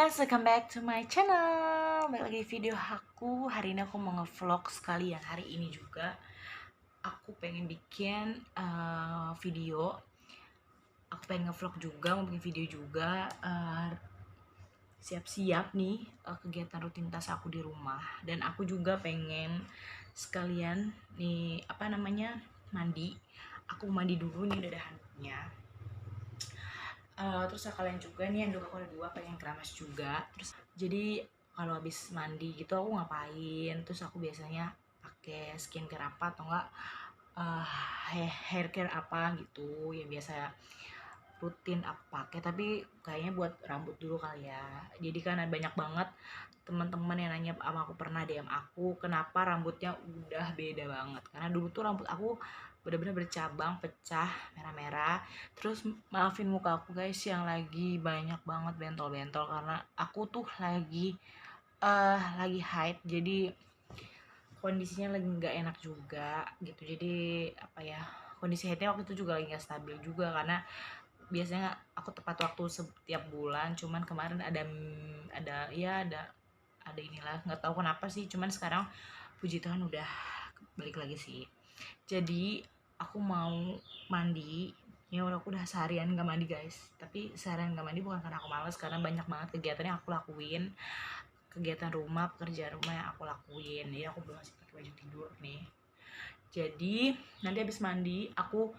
guys, welcome back to my channel. Balik lagi video aku. Hari ini aku mau nge-vlog sekalian. Hari ini juga aku pengen bikin video. Aku pengen nge-vlog juga, mau bikin video juga. Siap-siap nih kegiatan rutinitas aku di rumah. Dan aku juga pengen sekalian nih mandi. Aku mandi dulu nih, udah ada handuknya. Terus kalian juga nih, handuk aku ada 2, pengen keramas juga. Terus jadi kalau habis mandi gitu aku ngapain, terus aku biasanya pakai skincare apa atau enggak hair care apa gitu ya, biasa rutin aku pakai. Tapi kayaknya buat rambut dulu kali ya. Jadi kan ada banyak banget teman-teman yang nanya sama aku, pernah DM aku kenapa rambutnya udah beda banget, karena dulu tuh rambut aku bener-bener bercabang, pecah, merah-merah. Terus maafin muka aku guys yang lagi banyak banget bentol-bentol, karena aku tuh lagi haid, jadi kondisinya lagi nggak enak juga gitu. Jadi kondisi haidnya waktu itu juga lagi nggak stabil juga, karena biasanya aku tepat waktu setiap bulan, cuman kemarin ada inilah, nggak tahu kenapa sih, cuman sekarang puji Tuhan udah balik lagi sih. Jadi aku mau mandi ya, aku udah seharian gak mandi guys. Tapi seharian gak mandi bukan karena aku males, karena banyak banget kegiatan yang aku lakuin, kegiatan rumah, pekerjaan rumah yang aku lakuin. Jadi aku belum masih pakai baju tidur nih. Jadi nanti habis mandi aku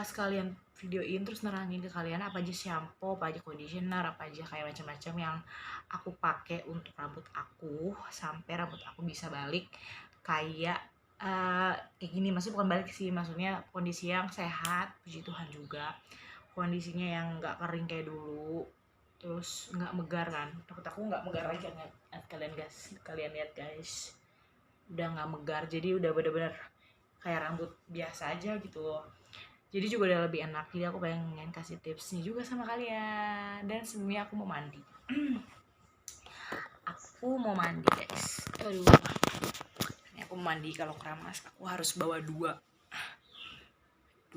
sekalian videoin, terus nerangin ke kalian apa aja shampoo, apa aja conditioner, apa aja kayak macam-macam yang aku pakai untuk rambut aku sampai rambut aku bisa balik kayak kayak gini. Maksudnya bukan balik sih, maksudnya kondisi yang sehat, puji Tuhan juga. Kondisinya yang nggak kering kayak dulu, terus nggak megar kan. Rambut aku nggak megar lagi kan, kalian lihat guys, udah nggak megar, jadi udah bener-bener kayak rambut biasa aja gitu. Jadi juga udah lebih enak. Jadi aku pengen kasih tipsnya juga sama kalian. Dan sebelumnya aku mau mandi. Aku mau mandi guys. Aduh, ini aku mau mandi. Kalau keramas aku harus bawa dua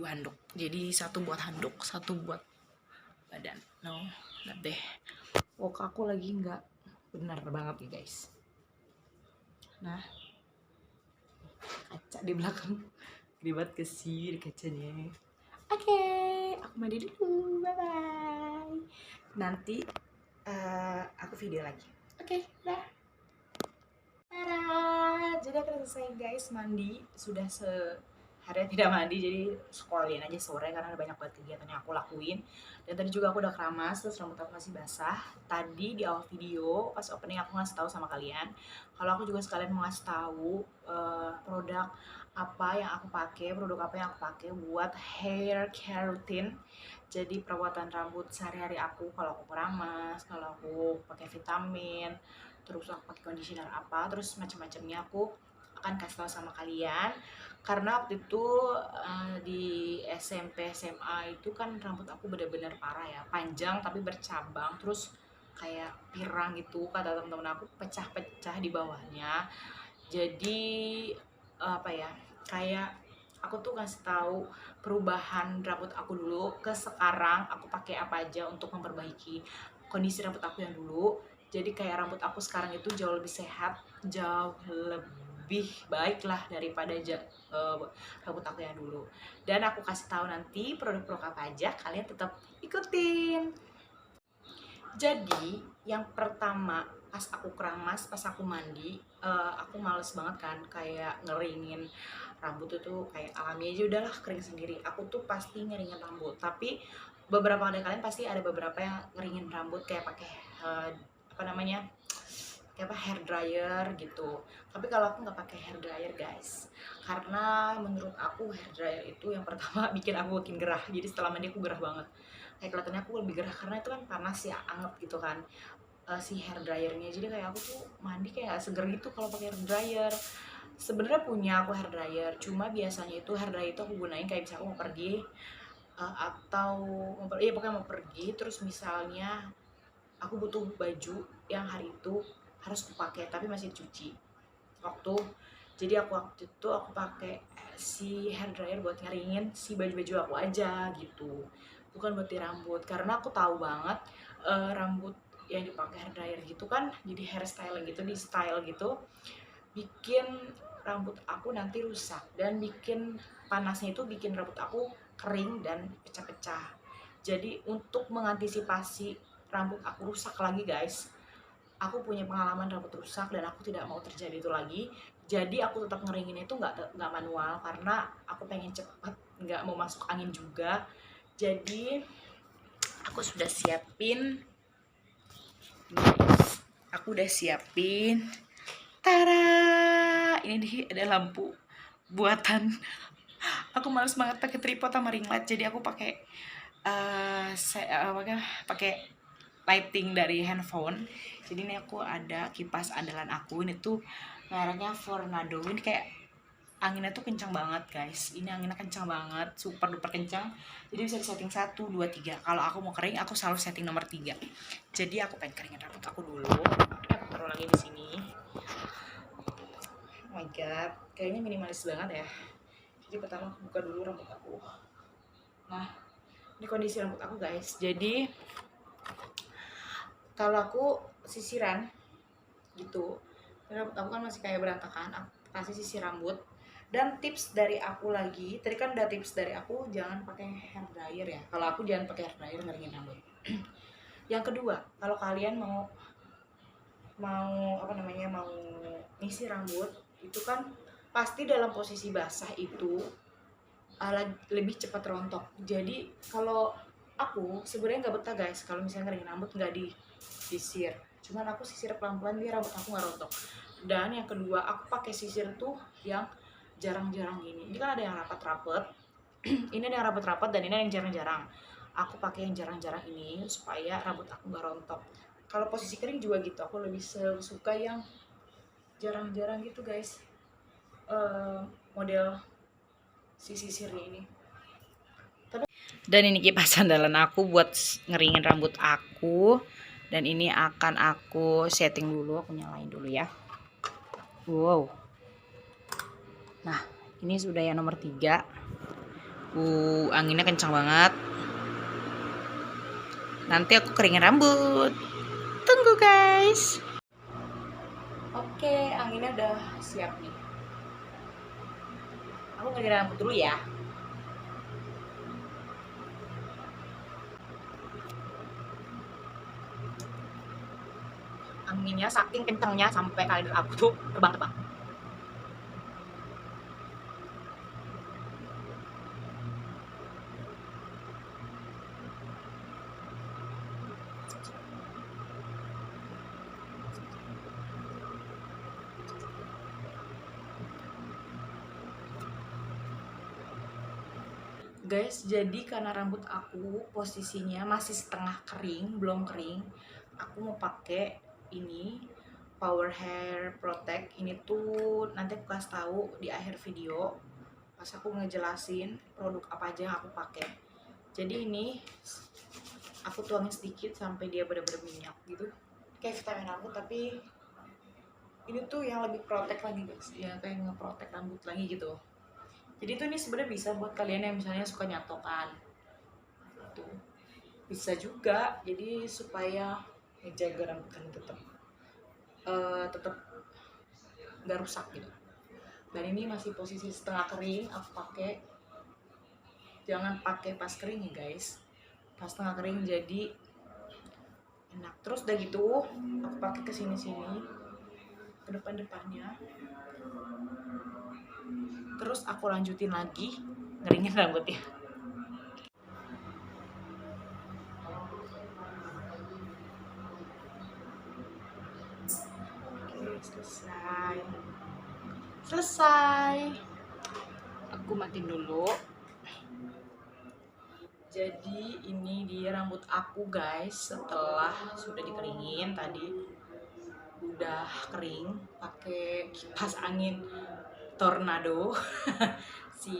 handuk. Jadi satu buat handuk, satu buat badan. No, nggak deh. Wok aku lagi nggak benar banget nih guys. Nah, kaca di belakang ribet ke sini kacanya. Oke, aku mandi dulu. Bye bye. Nanti aku video lagi. Oke, dah. Tada! Jadi aku udah selesai guys mandi. Sudah seharian tidak mandi, jadi sekalian aja sore karena ada banyak banget kegiatan yang aku lakuin. Dan tadi juga aku udah keramas, terus rambut aku masih basah. Tadi di awal video pas opening aku ngasih tahu sama kalian kalau aku juga sekalian mau ngasih tahu produk apa yang aku pakai, buat hair care routine. Jadi perawatan rambut sehari-hari aku, kalau aku keramas, kalau aku pakai vitamin, terus aku pakai conditioner apa, terus macam-macamnya aku akan kasih tahu sama kalian. Karena waktu itu di SMP SMA itu kan rambut aku bener-bener parah ya, panjang tapi bercabang, terus kayak pirang gitu, kata teman-teman aku pecah-pecah di bawahnya. Jadi kayak aku tuh kasih tahu perubahan rambut aku dulu ke sekarang, aku pakai apa aja untuk memperbaiki kondisi rambut aku yang dulu. Jadi kayak rambut aku sekarang itu jauh lebih sehat, jauh lebih baik lah daripada rambut aku yang dulu. Dan aku kasih tahu nanti produk-produk apa aja, kalian tetap ikutin. Jadi yang pertama, pas aku keramas, pas aku mandi, aku males banget kan kayak ngeringin rambut itu, kayak alami aja udahlah kering sendiri. Aku tuh pasti ngeringin rambut, tapi beberapa dari kalian pasti ada beberapa yang ngeringin rambut kayak pakai hair dryer gitu. Tapi kalau aku nggak pakai hair dryer guys, karena menurut aku hair dryer itu yang pertama bikin aku makin gerah. Jadi setelah mandi aku gerah banget, kayak kelihatannya aku lebih gerah karena itu kan panas ya, anget gitu kan si hair dryernya. Jadi kayak aku tuh mandi kayak seger gitu kalau pakai hair dryer. Sebenarnya punya aku hair dryer, cuma biasanya itu hair dryer itu aku gunain kayak bisa aku mau pergi pokoknya mau pergi, terus misalnya aku butuh baju yang hari itu harus dipakai tapi masih dicuci waktu itu aku pakai si hair dryer buat ngeringin si baju-baju aku aja gitu, bukan buat di rambut. Karena aku tahu banget rambut yang dipakai hair dryer gitu kan, jadi hairstyle gitu, di style gitu, bikin rambut aku nanti rusak dan bikin panasnya itu bikin rambut aku kering dan pecah-pecah. Jadi untuk mengantisipasi rambut aku rusak lagi guys, aku punya pengalaman rambut rusak dan aku tidak mau terjadi itu lagi. Jadi aku tetap ngeringin itu nggak manual karena aku pengen cepet, nggak mau masuk angin juga. Jadi aku sudah siapin, aku udah siapin, tara, ini nih ada lampu buatan. Aku males banget pakai tripod sama ring light, jadi aku pakai pakai lighting dari handphone. Jadi ini aku ada kipas andalan aku, ini tuh mereknya Fornado. Ini kayak anginnya tuh kencang banget guys, ini anginnya kencang banget, super duper kencang. Jadi bisa di setting 1, 2, 3. Kalau aku mau kering aku selalu setting nomor 3. Jadi aku pengen keringin rambut aku dulu. Aku taruh lagi di sini. Oh my god, kayaknya minimalis banget ya. Jadi pertama aku buka dulu rambut aku. Nah, ini kondisi rambut aku guys. Jadi kalau aku sisiran gitu, rambut aku kan masih kayak berantakan, aku kasih sisir rambut. Dan tips dari aku lagi, tadi kan udah tips dari aku jangan pakai hair dryer ya. Kalau aku jangan pakai hair dryer ngeringin rambut. Yang kedua, kalau kalian mau ngisi rambut itu kan pasti dalam posisi basah itu lebih cepat rontok. Jadi kalau aku sebenarnya nggak betah guys kalau misalnya ngeringin rambut nggak disisir, cuman aku sisir pelan-pelan biar rambut aku nggak rontok. Dan yang kedua, aku pakai sisir tuh yang jarang-jarang gini. Ini kan ada yang rapat-rapat ini ada yang rapat-rapat dan ini ada yang jarang-jarang. Aku pakai yang jarang-jarang ini supaya rambut aku nggak rontok. Kalau posisi kering juga gitu, aku lebih suka yang jarang-jarang gitu guys. Model si sisirnya ini. Dan ini kipas andalan aku buat ngeringin rambut aku. Dan ini akan aku setting dulu, aku nyalain dulu ya. Wow. Nah, ini sudah yang nomor 3. Anginnya kencang banget. Nanti aku keringin rambut. Tunggu guys. Oke, anginnya udah siap nih. Aku keringin rambut dulu ya. Anginnya saking kencangnya sampai kali aku tuh terbang-terbang. Guys, jadi karena rambut aku posisinya masih setengah kering, belum kering, aku mau pakai ini Power Hair Protect. Ini tuh nanti aku kasih tahu di akhir video pas aku ngejelasin produk apa aja yang aku pakai. Jadi ini aku tuangin sedikit sampai dia benar-benar minyak gitu, kayak vitamin rambut, tapi ini tuh yang lebih protect lagi guys, ya kayak ngeprotek rambut lagi gitu. Jadi tuh ini sebenarnya bisa buat kalian yang misalnya suka nyatokan, tuh bisa juga. Jadi supaya ngejaga rambut kalian tetap nggak rusak gitu. Dan ini masih posisi setengah kering, aku pakai. Jangan pakai pas kering ya guys, pas setengah kering jadi enak. Terus udah gitu aku pakai ke sini-sini, ke depan-depannya. Terus aku lanjutin lagi ngeringin rambutnya. Oke, selesai. Aku matiin dulu. Jadi ini dia rambut aku guys, setelah sudah dikeringin tadi, udah kering pakai kipas angin Tornado. Si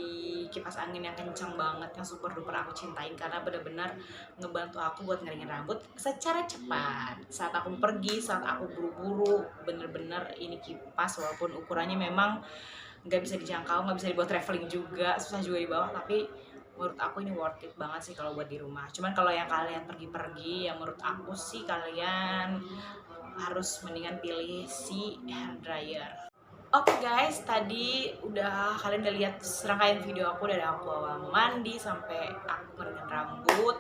kipas angin yang kencang banget, yang super duper aku cintain karena benar-benar ngebantu aku buat ngeringin rambut secara cepat saat aku pergi, saat aku buru-buru. Bener-bener ini kipas walaupun ukurannya memang nggak bisa dijangkau, nggak bisa dibuat traveling juga, susah juga dibawa, tapi menurut aku ini worth it banget sih kalau buat di rumah. Cuman kalau yang kalian pergi-pergi, ya menurut aku sih kalian harus mendingan pilih si hair dryer. Oke guys, tadi kalian udah lihat serangkaian video aku dari aku awal mandi sampai aku ngeringin rambut.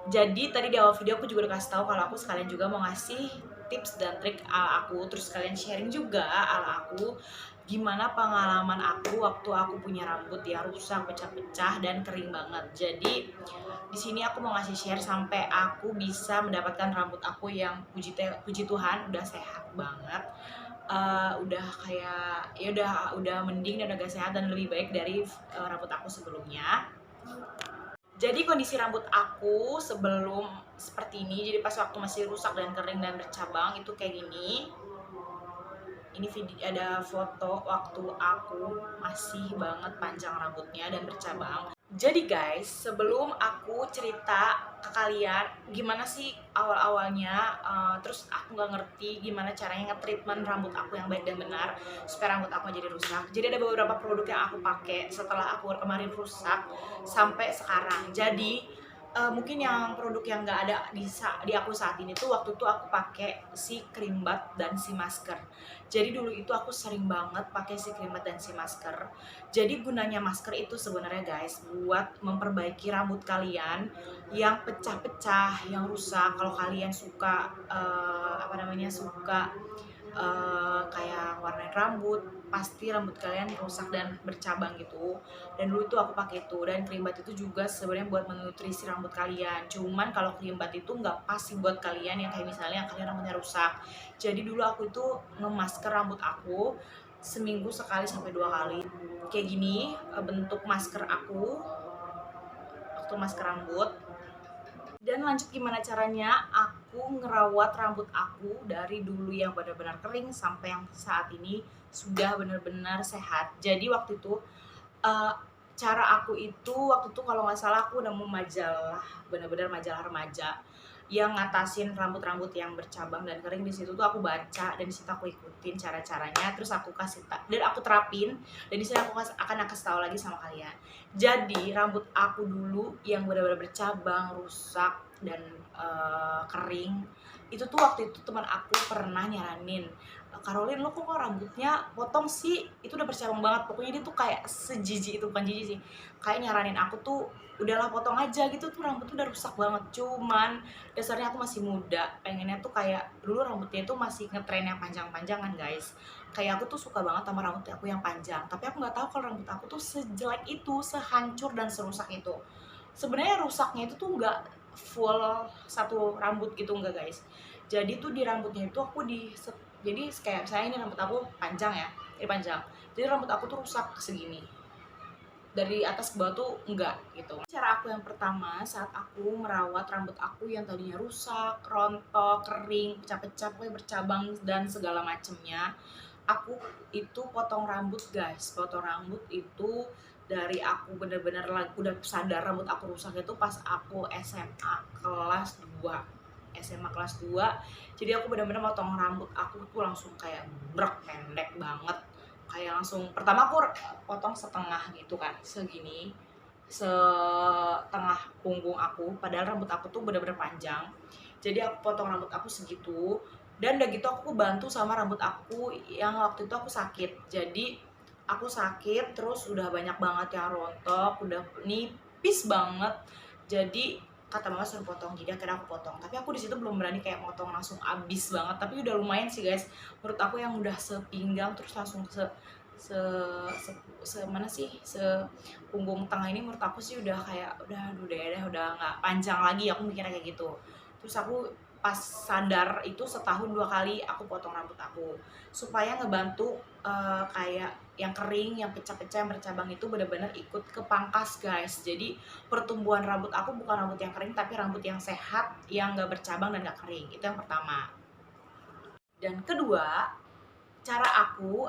Jadi tadi di awal video aku juga udah kasih tahu kalau aku sekalian juga mau ngasih tips dan trik ala aku, terus kalian sharing juga ala aku gimana pengalaman aku waktu aku punya rambut yang rusak, pecah-pecah dan kering banget. Jadi di sini aku mau ngasih share sampai aku bisa mendapatkan rambut aku yang puji Tuhan udah sehat banget. Udah kayak ya udah mending dan agak sehat dan lebih baik dari rambut aku sebelumnya. Jadi kondisi rambut aku sebelum seperti ini, jadi pas waktu masih rusak dan kering dan bercabang itu kayak gini. Ini video ada foto waktu aku masih banget panjang rambutnya dan bercabang. Jadi guys, sebelum aku cerita ke kalian gimana sih awal-awalnya, terus aku nggak ngerti gimana caranya nge-treatment rambut aku yang baik dan benar supaya rambut aku jadi rusak. Jadi ada beberapa produk yang aku pakai setelah aku kemarin rusak sampai sekarang. Jadi mungkin yang produk yang nggak ada di aku saat ini tuh waktu itu aku pakai si cream bath dan si masker. Jadi dulu itu aku sering banget pakai si cream bath dan si masker. Jadi gunanya masker itu sebenarnya guys buat memperbaiki rambut kalian yang pecah-pecah, yang rusak. Kalau kalian suka suka kayak warnain rambut, pasti rambut kalian rusak dan bercabang gitu. Dan dulu itu aku pakai itu, dan cream bath itu juga sebenarnya buat menutrisi rambut kalian. Cuman kalau cream bath itu nggak pas sih buat kalian yang kayak misalnya kalian rambutnya rusak. Jadi dulu aku itu ngemasker rambut aku seminggu sekali sampai 2 kali. Kayak gini bentuk masker aku waktu masker rambut. Dan lanjut gimana caranya aku ngerawat rambut aku dari dulu yang benar-benar kering sampai yang saat ini sudah benar-benar sehat. Jadi waktu itu uh, cara aku itu waktu itu kalau nggak salah aku nemu majalah, benar-benar majalah remaja yang ngatasin rambut-rambut yang bercabang dan kering. Di situ tuh aku baca dan di situ aku ikutin cara-caranya, terus aku dan aku terapin, dan di sini aku akan kasih tahu lagi sama kalian. Jadi rambut aku dulu yang benar-benar bercabang, rusak dan kering itu tuh waktu itu teman aku pernah nyaranin, Karolin lo kok rambutnya potong sih, itu udah bercabang banget. Pokoknya dia tuh kayak sejijik itu, bukan jijik sih, kayak nyaranin aku tuh udahlah potong aja gitu, tuh rambut tuh udah rusak banget. Cuman dasarnya aku masih muda, pengennya tuh kayak dulu rambutnya itu masih ngetren yang panjang-panjangan guys. Kayak aku tuh suka banget sama rambut aku yang panjang, tapi aku nggak tahu kalau rambut aku tuh sejelek itu, sehancur dan serusak itu. Sebenarnya rusaknya itu tuh nggak full satu rambut gitu, enggak guys. Jadi tuh di rambutnya itu jadi kayak saya ini rambut aku panjang ya, ini panjang. Jadi rambut aku tuh rusak segini, dari atas ke bawah tuh enggak gitu. Cara aku yang pertama saat aku merawat rambut aku yang tadinya rusak, rontok, kering, pecah-pecah, pokoknya bercabang dan segala macemnya, aku itu potong rambut guys. Potong rambut itu dari aku bener-bener udah sadar rambut aku rusak itu pas aku SMA kelas 2. SMA kelas 2. Jadi aku bener-bener potong rambut aku tuh langsung kayak brek, pendek banget. Kayak langsung pertama aku potong setengah gitu kan, segini, setengah punggung aku, padahal rambut aku tuh bener-bener panjang. Jadi aku potong rambut aku segitu, dan udah gitu aku bantu sama rambut aku yang waktu itu aku sakit. Jadi aku sakit terus udah banyak banget yang rontok, udah nipis banget. Jadi kata mama suruh potong, jadi akhirnya aku potong. Tapi aku di situ belum berani kayak potong langsung abis banget, tapi udah lumayan sih guys menurut aku, yang udah sepinggang terus langsung mana sih, punggung tengah ini menurut aku sih udah kayak udah nggak panjang lagi, aku mikirnya kayak gitu. Terus aku pas sadar itu setahun 2 kali aku potong rambut aku supaya ngebantu kayak yang kering, yang pecah-pecah, yang bercabang itu benar-benar ikut ke pangkas guys. Jadi pertumbuhan rambut aku bukan rambut yang kering, tapi rambut yang sehat, yang nggak bercabang dan nggak kering. Itu yang pertama. Dan kedua, cara aku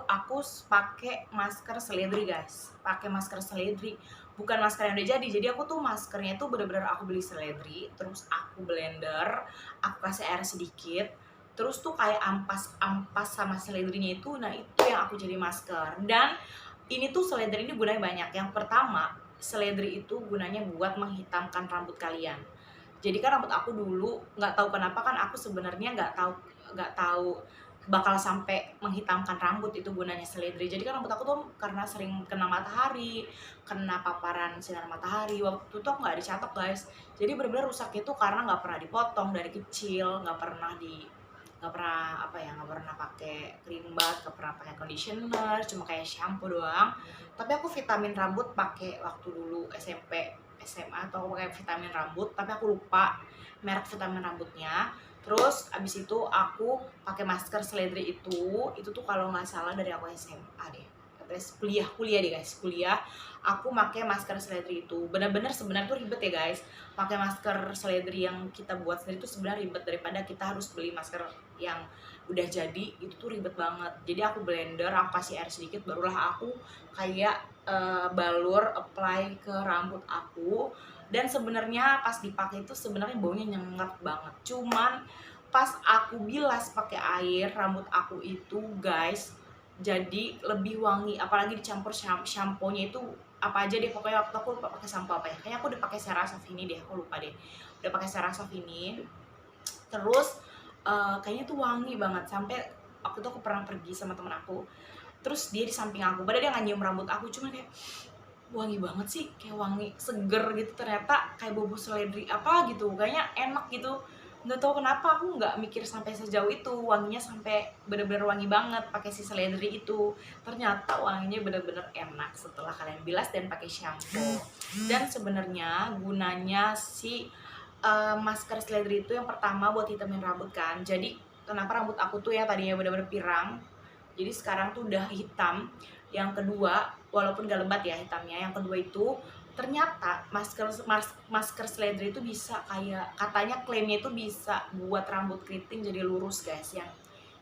pakai masker seledri guys. Pakai masker seledri, bukan masker yang udah jadi aku tuh maskernya tuh bener-bener aku beli seledri, terus aku blender, aku kasih air sedikit, terus tuh kayak ampas sama seledrinya itu. Nah itu yang aku jadi masker. Dan ini tuh seledri ini gunanya banyak. Yang pertama, seledri itu gunanya buat menghitamkan rambut kalian. Jadi kan rambut aku dulu nggak tahu kenapa kan aku sebenarnya nggak tahu bakal sampai menghitamkan rambut itu gunanya seledri. Jadi kan rambut aku tuh karena sering kena matahari, kena paparan sinar matahari, waktu itu aku nggak dicatok guys. Jadi benar-benar rusak itu karena nggak pernah dipotong dari kecil, nggak pernah pakai cream bath, nggak pernah pakai conditioner, cuma kayak shampoo doang. Tapi aku vitamin rambut pakai waktu dulu SMP SMA atau aku pakai vitamin rambut, tapi aku lupa merek vitamin rambutnya. Terus abis itu aku pakai masker seledri itu tuh kalau nggak salah dari aku SMA deh, kuliah deh guys, kuliah aku pakai masker seledri itu. Bener-bener sebenarnya tuh ribet ya guys, pakai masker seledri yang kita buat sendiri tuh sebenarnya ribet daripada kita harus beli masker yang udah jadi. Itu tuh ribet banget. Jadi aku blender, aku kasih air sedikit, barulah aku kayak balur apply ke rambut aku. Dan sebenarnya pas dipakai itu sebenarnya baunya nyengat banget. Cuman pas aku bilas pakai air, rambut aku itu guys jadi lebih wangi, apalagi dicampur shampoo-nya itu apa aja deh, pokoknya waktu aku lupa pakai shampoo apa ya, kayaknya aku udah pakai CeraSoft ini deh, aku lupa deh, udah pakai CeraSoft ini. Terus kayaknya tuh wangi banget, sampai waktu itu aku pernah pergi sama temen aku, terus dia di samping aku, padahal dia nggak nyium rambut aku, cuma kayak wangi banget sih, kayak wangi seger gitu, ternyata kayak bobo seledri apa gitu, kayaknya enak gitu. Nggak tahu kenapa aku nggak mikir sampai sejauh itu, wanginya sampai bener-bener wangi banget pakai si seledri itu. Ternyata wanginya bener-bener enak setelah kalian bilas dan pakai shampoo. Dan sebenarnya gunanya si masker seledri itu yang pertama buat hitamin rambut kan. Jadi kenapa rambut aku tuh ya tadinya bener-bener pirang, jadi sekarang tuh udah hitam. Yang kedua, walaupun gak lebat ya hitamnya, yang kedua itu ternyata masker seledri itu bisa, kayak katanya klaimnya itu bisa buat rambut keriting jadi lurus guys, yang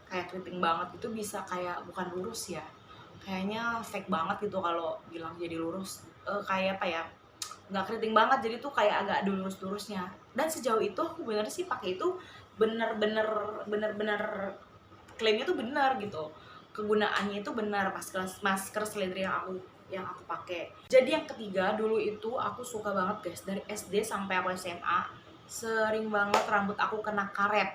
kayak keriting banget itu bisa, kayak bukan lurus ya, kayaknya fake banget gitu kalau bilang jadi lurus. Kayak apa ya, nggak keriting banget, jadi tuh kayak agak ada lurus-lurusnya. Dan sejauh itu aku bener sih pakai itu, bener-bener klaimnya tuh benar gitu, kegunaannya itu benar, masker seledri yang aku pakai. Jadi yang ketiga, dulu itu aku suka banget guys, dari SD sampai aku SMA sering banget rambut aku kena karet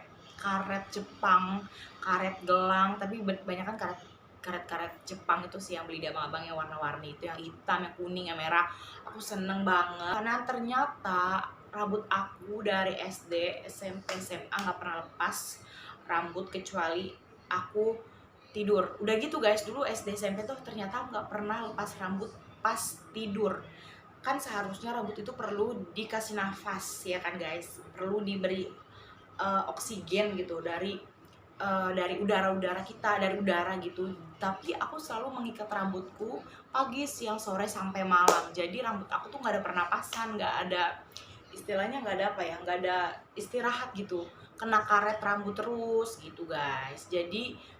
Jepang, karet gelang, tapi banyak kan karet Jepang itu sih yang beli di abang-abang yang warna-warni itu, yang hitam, yang kuning, yang merah. Aku seneng banget karena ternyata rambut aku dari SD, SMP, SMA nggak pernah lepas rambut kecuali aku tidur. Udah gitu guys, dulu SD SMP tuh ternyata nggak pernah lepas rambut pas tidur. Kan seharusnya rambut itu perlu dikasih nafas ya kan guys, perlu diberi oksigen gitu dari udara kita, dari udara gitu. Tapi aku selalu mengikat rambutku pagi, siang, sore, sampai malam. Jadi rambut aku tuh nggak ada pernapasan, nggak ada istilahnya, nggak ada apa ya, nggak ada istirahat gitu, kena karet rambut terus gitu guys. Jadi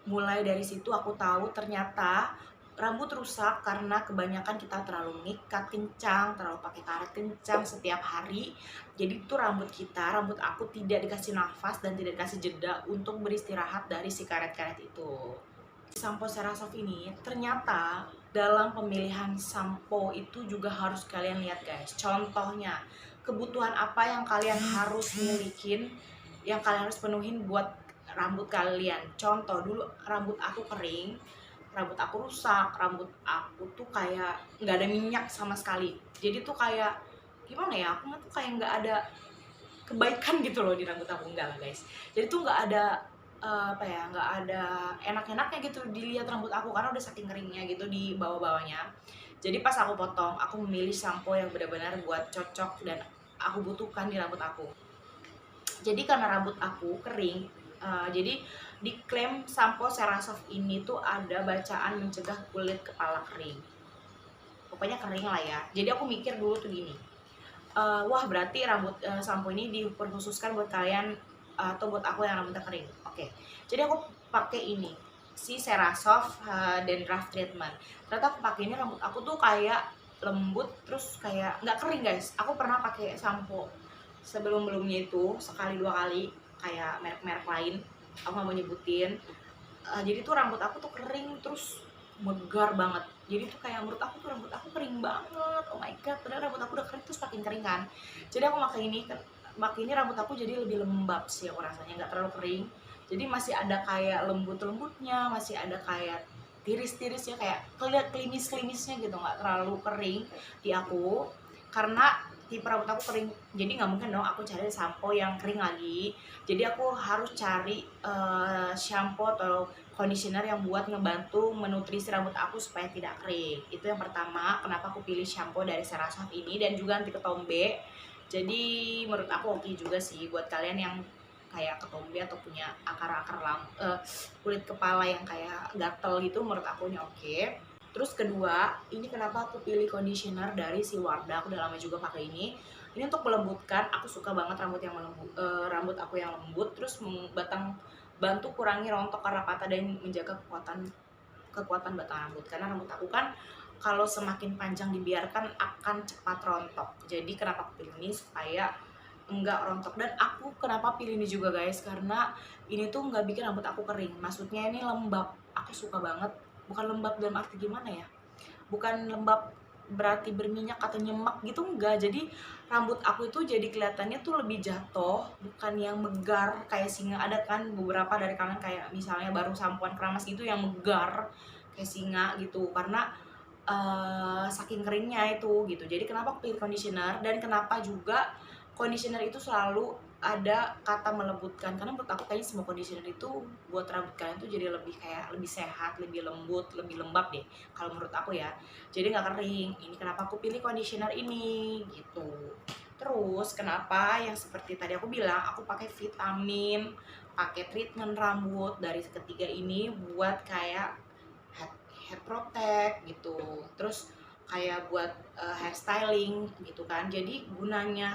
mulai dari situ aku tahu ternyata rambut rusak karena kebanyakan kita terlalu mengikat kencang, terlalu pakai karet kencang setiap hari. Jadi itu rambut aku tidak dikasih nafas dan tidak dikasih jeda untuk beristirahat dari si karet-karet itu. Sampo CeraSoft ini ternyata dalam pemilihan sampo itu juga harus kalian lihat guys. Contohnya, kebutuhan apa yang kalian harus milikin, yang kalian harus penuhin buat rambut kalian. Contoh, dulu rambut aku kering, rambut aku rusak, rambut aku tuh kayak nggak ada minyak sama sekali. Jadi tuh kayak gimana ya, aku tuh kayak nggak ada kebaikan gitu loh di rambut aku, enggak lah guys. Jadi tuh nggak ada apa ya, nggak ada enak-enaknya gitu dilihat rambut aku karena udah saking keringnya gitu di bawah-bawahnya. Jadi pas aku potong, aku memilih sampo yang benar-benar buat cocok dan aku butuhkan di rambut aku. Jadi karena rambut aku kering, jadi diklaim sampo CeraSoft ini tuh ada bacaan mencegah kulit kepala kering. Pokoknya kering lah ya. Jadi aku mikir dulu tuh gini, wah berarti sampo ini diperkhususkan buat kalian atau buat aku yang rambutnya kering. Oke, jadi aku pakai ini si CeraSoft Dandruff Treatment. Ternyata aku pakai ini, rambut aku tuh kayak lembut, terus kayak nggak kering guys. Aku pernah pakai sampo sebelum-belumnya itu sekali dua kali, kayak merek-merek lain, aku nggak mau nyebutin. Jadi tuh rambut aku tuh kering terus megar banget. Jadi tuh kayak menurut aku tuh rambut aku kering banget, oh my god, padahal rambut aku udah kering terus makin kering kan. Jadi aku pakai ini rambut aku jadi lebih lembab sih aku rasanya, nggak terlalu kering. Jadi masih ada kayak lembut-lembutnya, masih ada kayak tiris-tirisnya, kayak klimis-klimisnya gitu, nggak terlalu kering di aku. Karena tipe rambut aku kering, jadi nggak mungkin dong aku cari sampo yang kering lagi. Jadi aku harus cari shampoo atau conditioner yang buat ngebantu menutrisi rambut aku supaya tidak kering. Itu yang pertama, kenapa aku pilih shampoo dari Serasaf ini dan juga anti ketombe. Jadi menurut aku oke juga sih buat kalian yang kayak ketombe atau punya kulit kepala yang kayak gatel gitu, menurut aku ini oke. Terus kedua, ini kenapa aku pilih conditioner dari si Wardah, aku udah lama juga pakai ini. Ini untuk melembutkan, aku suka banget rambut aku yang lembut, terus bantu kurangi rontok karena patah dan menjaga kekuatan batang rambut. Karena rambut aku kan kalau semakin panjang dibiarkan akan cepat rontok. Jadi kenapa aku pilih ini supaya enggak rontok. Dan aku kenapa pilih ini juga guys, karena ini tuh nggak bikin rambut aku kering. Maksudnya ini lembab, aku suka banget. Bukan lembab dalam arti gimana ya, bukan lembab berarti berminyak atau nyemak gitu, enggak. Jadi rambut aku itu jadi kelihatannya tuh lebih jatuh, bukan yang megar kayak singa. Ada kan beberapa dari kalian kayak misalnya baru sampoan keramas gitu yang megar kayak singa gitu, karena saking keringnya itu gitu. Jadi kenapa aku pilih conditioner, dan kenapa juga conditioner itu selalu ada kata melembutkan, karena menurut aku kayaknya semua conditioner itu buat rambut kalian tuh jadi lebih sehat, lebih lembut, lebih lembab deh kalau menurut aku ya. Jadi nggak kering. Ini kenapa aku pilih conditioner ini gitu. Terus kenapa yang seperti tadi aku bilang, aku pakai vitamin, pakai treatment rambut dari ketiga ini buat kayak hair protect gitu, terus kayak buat hair styling gitu kan. Jadi gunanya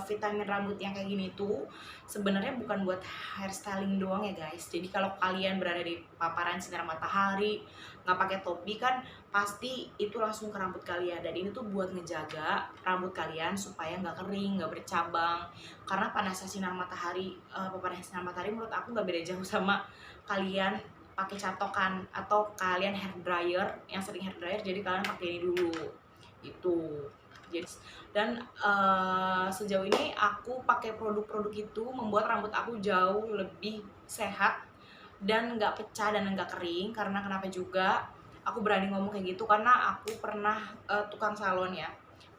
vitamin rambut yang kayak gini tuh sebenarnya bukan buat hair styling doang ya guys. Jadi kalau kalian berada di paparan sinar matahari nggak pakai topi kan pasti itu langsung ke rambut kalian, dan ini tuh buat ngejaga rambut kalian supaya nggak kering, nggak bercabang. Karena panasnya sinar matahari, paparan sinar matahari menurut aku nggak beda jauh sama kalian pakai catokan atau kalian hair dryer yang sering hair dryer. Jadi kalian pakai ini dulu itu. Jadi dan sejauh ini aku pakai produk-produk itu membuat rambut aku jauh lebih sehat dan nggak pecah dan nggak kering. Karena kenapa juga aku berani ngomong kayak gitu, karena aku pernah tukang salon ya,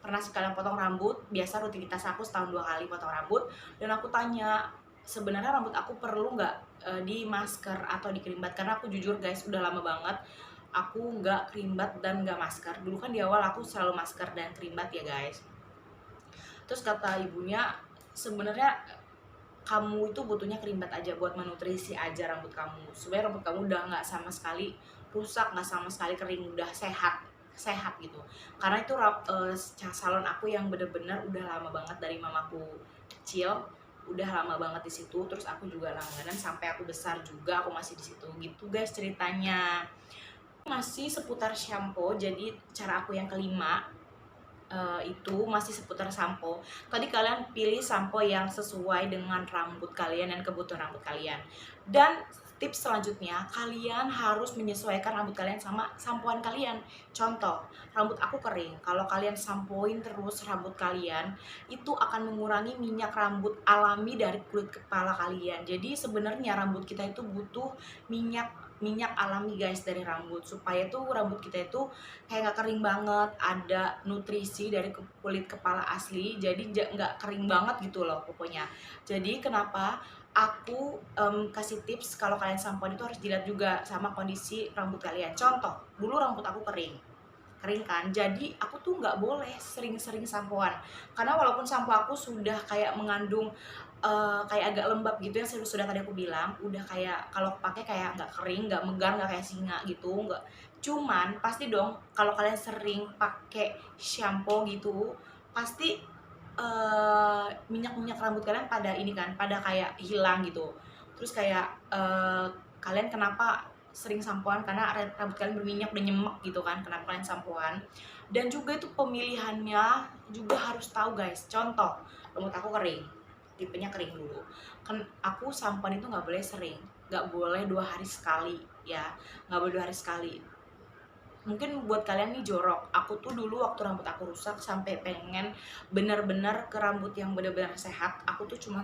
pernah sekalian potong rambut. Biasa rutinitas aku setahun 2 kali potong rambut, dan aku tanya sebenarnya rambut aku perlu nggak di masker atau dikerimbat. Karena aku jujur guys udah lama banget aku nggak kerimbat dan nggak masker. Dulu kan di awal aku selalu masker dan kerimbat ya guys. Terus kata ibunya, sebenarnya kamu itu butuhnya kerimbat aja buat menutrisi aja rambut kamu, supaya rambut kamu udah nggak sama sekali rusak, nggak sama sekali kering, udah sehat sehat gitu. Karena itu salon aku yang bener-bener udah lama banget dari mamaku kecil, udah lama banget di situ. Terus aku juga langganan sampai aku besar juga aku masih di situ gitu guys ceritanya. Masih seputar shampoo, jadi cara aku yang kelima itu masih seputar sampo. Tadi kalian pilih sampo yang sesuai dengan rambut kalian dan kebutuhan rambut kalian. Dan tips selanjutnya, kalian harus menyesuaikan rambut kalian sama sampoan kalian. Contoh, rambut aku kering. Kalau kalian sampoin terus rambut kalian, itu akan mengurangi minyak rambut alami dari kulit kepala kalian. Jadi sebenarnya rambut kita itu butuh minyak alami guys dari rambut, supaya tuh rambut kita itu kayak nggak kering banget, ada nutrisi dari kulit kepala asli, jadi nggak kering banget gitu loh pokoknya. Jadi kenapa aku kasih tips kalau kalian sampoan itu harus dilihat juga sama kondisi rambut kalian. Contoh, dulu rambut aku kering kering kan, jadi aku tuh nggak boleh sering-sering sampoan, karena walaupun sampo aku sudah kayak mengandung kayak agak lembab gitu yang sudah tadi aku bilang, udah kayak kalau pakai kayak nggak kering, nggak megar, nggak kayak singa gitu, nggak. Cuman pasti dong kalau kalian sering pakai shampoo gitu, pasti minyak-minyak rambut kalian pada ini kan, pada kayak hilang gitu. Terus kayak kalian kenapa sering sampoan, karena rambut kalian berminyak dan nyemek gitu kan, kenapa kalian sampoan. Dan juga itu pemilihannya juga harus tahu guys. Contoh, rambut aku kering, tipenya kering dulu kan, aku sampoan itu nggak boleh sering, nggak boleh 2 hari sekali ya, nggak boleh 2 hari sekali. mungkin buat kalian nih jorok, aku tuh dulu waktu rambut aku rusak sampai pengen bener-bener ke rambut yang bener-bener sehat, aku tuh cuma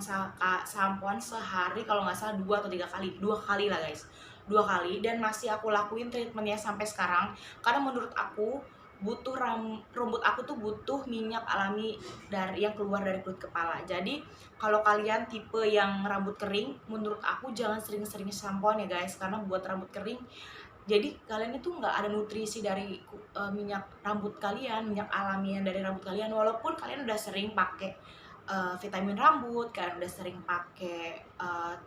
sampoan sehari kalau nggak salah 2 atau 3 kali, 2 kali lah guys, 2 kali, dan masih aku lakuin treatmentnya sampai sekarang. Karena menurut aku butuh rambut aku tuh butuh minyak alami dari yang keluar dari kulit kepala. Jadi kalau kalian tipe yang rambut kering, menurut aku jangan sering-sering sampoan ya guys, karena buat rambut kering jadi kalian itu nggak ada nutrisi dari minyak rambut kalian, minyak alami yang dari rambut kalian, walaupun kalian udah sering pakai vitamin rambut, kalian udah sering pakai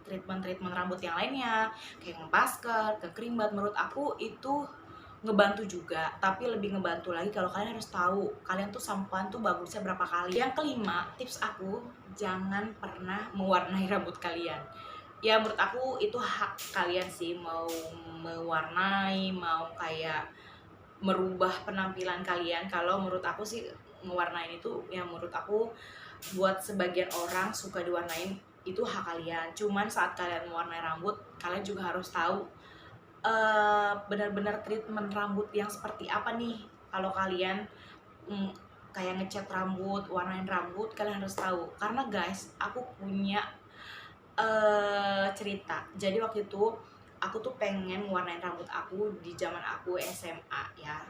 treatment rambut yang lainnya kayak ngebasker, ke krimbat. Menurut aku itu ngebantu juga, tapi lebih ngebantu lagi kalau kalian harus tahu kalian tuh sampoan tuh bagusnya berapa kali. Yang kelima, tips aku, jangan pernah mewarnai rambut kalian. Ya menurut aku itu hak kalian sih, mau mewarnai, mau kayak merubah penampilan kalian. Kalau menurut aku sih mewarnain itu ya menurut aku buat sebagian orang suka diwarnain, itu hak kalian. Cuman saat kalian mewarnai rambut, kalian juga harus tahu benar-benar treatment rambut yang seperti apa nih. Kalau kalian kayak ngecat rambut, warnain rambut, kalian harus tahu. Karena guys, aku punya cerita. Jadi waktu itu aku tuh pengen warnain rambut aku di zaman aku SMA ya.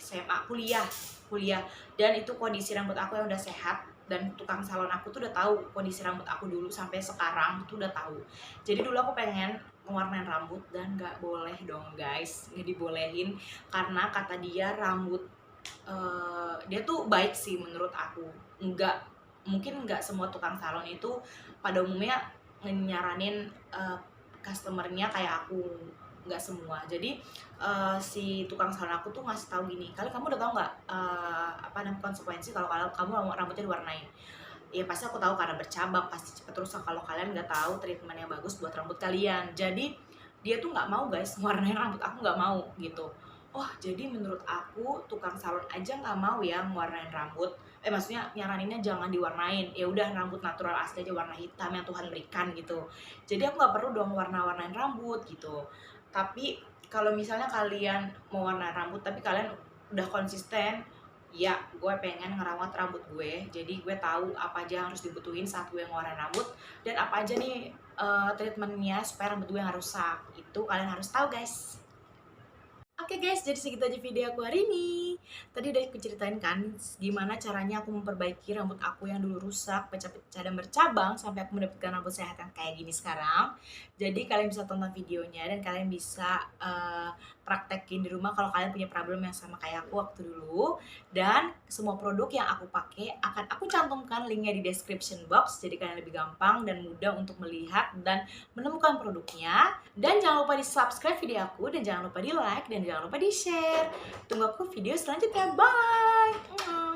SMA, kuliah. Dan itu kondisi rambut aku yang udah sehat, dan tukang salon aku tuh udah tahu kondisi rambut aku dulu sampai sekarang tuh udah tahu. Jadi dulu aku pengen mewarnain rambut dan nggak boleh dong guys, nggak dibolehin karena kata dia rambut dia tuh baik sih menurut aku. Mungkin nggak semua tukang salon itu pada umumnya nyaranin customernya kayak aku, nggak semua. Jadi si tukang salon aku tuh ngasih tahu gini, kali kamu udah tahu nggak apa namanya konsekuensi kalau kamu rambutnya diwarnain. Ya pasti aku tahu karena bercabang pasti cepet rusak kalau kalian nggak tahu treatment yang bagus buat rambut kalian. Jadi dia tuh nggak mau guys warnain rambut aku, nggak mau gitu. Oh jadi menurut aku tukang salon aja nggak mau ya mewarnain rambut, maksudnya nyaraninnya jangan diwarnain, ya udah rambut natural asli aja, warna hitam yang Tuhan berikan gitu. Jadi aku nggak perlu dong warnain rambut gitu. Tapi kalau misalnya kalian mau warna rambut tapi kalian udah konsisten, ya gue pengen ngerawat rambut gue, jadi gue tahu apa aja yang harus dibutuhin saat gue ngewarnain rambut, dan apa aja nih treatmentnya supaya rambut gue nggak rusak, itu kalian harus tahu guys. Oke guys, jadi segitu aja video aku hari ini. Tadi udah aku ceritain kan gimana caranya aku memperbaiki rambut aku yang dulu rusak, pecah-pecah dan bercabang sampai aku mendapatkan rambut sehat yang kayak gini sekarang. Jadi kalian bisa tonton videonya dan kalian bisa praktekin di rumah kalau kalian punya problem yang sama kayak aku waktu dulu. Dan semua produk yang aku pakai akan aku cantumkan linknya di description box, jadi kalian lebih gampang dan mudah untuk melihat dan menemukan produknya. Dan jangan lupa di subscribe video aku, dan jangan lupa di like, dan jangan lupa di share. Tunggu aku video selanjutnya, bye.